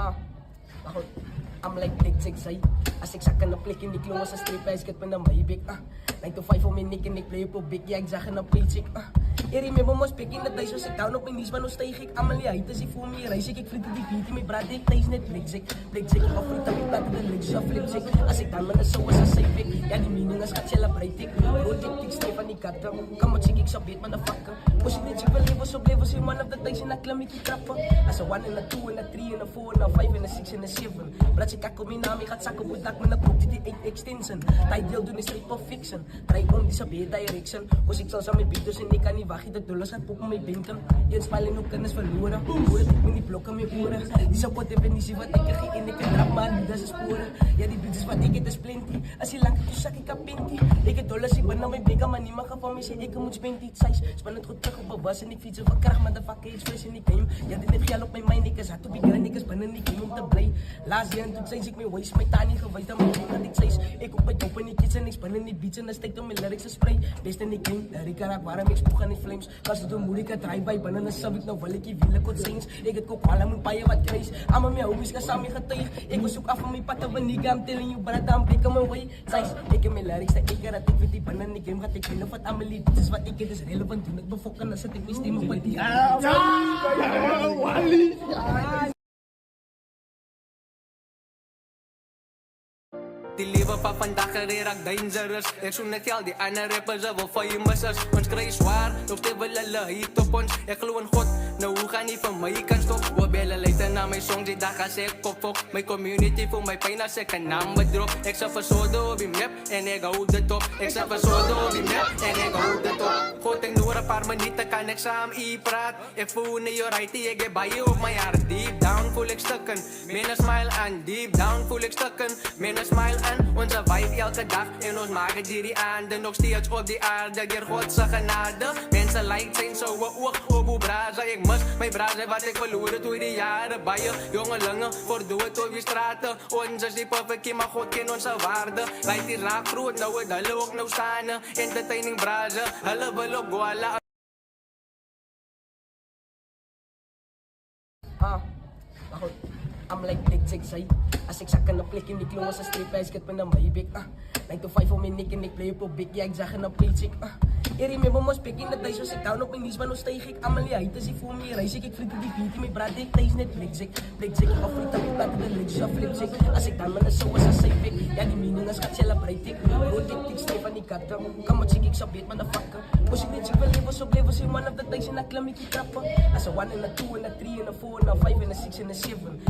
Ako, I'm like big zigzag. Asiksakan na plek, hindi klungo sa strip, basket pa na maibig. 9 to 5 uminik, hindi play po big yag, zaken na paycheck. I remember mo speaking na tayo sa town of English man stay hik amalia ita si fumi rai si kik free to the beat my brother tayo net bligzik of free to the the legs of flipzik asik taman na so sa safe ya di minu na skat celebrate road tik Stephanie Katra kamo chikik sa beat motherfucker pushing the chick level si one of the days in a klamiki trap as a 1 and a 2 and a 3 and a 4 and a 5 and a 6 and a 7 brat si kako minami kat sako budak man na prop di 8 extension tayo deal dun straight for fiction try on di sa B direction kusik sa may videos ni kani bakit nagdulos at pukong may bingkam yan spalinok ka nas valura pura tikming ni blok kami pura di sa pote penisiva tay kakikinig ka drop man di sa spura yan di bidis pa tiket as plenty asilang kito sa kikapinti ikat dolas iba na may biga manima ka pamisi ikamuts 20 size spanat ko tako babasa ni feature pagkarah motherfucker expression ni kayo yan din nagkialok may mind ikas ato bigyan ikas banan ni kayo tablay last yan dun size may waist may tani ka vay tamang kadik size ikok pa joke ni kitsa next banan ni beats na stake to may lyrics sa spray best ni kayo dari karak para mix bukan ni flames kaso doon muli ka drive-by banan na sabik na walik i-villa ko saints ikat ko pala mong payaw at grace ama may uwis ka sa aming katay ikusuk af may patabaniga I'm telling you barata ang pika may way size ika may lyrics na ikaratik viti banan ni game katik pinafat amalid just what ikit is relevant doon nagbafok ka na sa tikmis di mo pwede Wali! Die lewe van vandaag raak dangerous. Ek soen net al die ander rappers wat famous is. Ons kry swaar, nog te wil hulle hier op ons. Ek glo in God, nou hoe gaan nie van my kan stop. Wabella luister na my songs die dag as ek kop. My community vir my pyn as ek 'n naam bedrop. Ek sal versode op die map en ek hou dit op. Ek sal versode op die map en ek hou dit op. God ek noor 'n paar minute kan ek saam u praat. Ek voel nie jou right, ek het baie op my hart. Deep down voel ek stukken. Men smile aan, deep down voel ek stukken. Men smile aan, onze vibe elke dag en ons maak het hierdie aande nog steeds op die aarde deur God se genade. Mense lyk zijn so oog op hoe braza ek mis my braza wat ek verloor het oor die jare baie jongelinge voor dood op die strate. Ons is die perfectie maar God ken ons waarde. Lyk die raak groot nou het hulle ook nou staan entertaining braza. Hulle wil op gwala. Ako, I'm like big zigzag. Asiksakan na plek, hindi klungo sa strip, basket pa na maibig. 9 to 5 uminik, hindi play po big yag, zaken na paycheck. I remember mo speaking na tayo sa town of English man stay hik amalia ita si fumi rai si kik free to the beat my brother tayo net bligzik of free to the legs of flipzik asik taman na so sa safe ya di minu na skat celebrate road tik Stephanie Katra kamo chikik sa beat motherfucker pushing the chick level si one of the days in a klamiki trap as a 1 and a 2 and a 3 and a 4 and a 5 and a 6 and a 7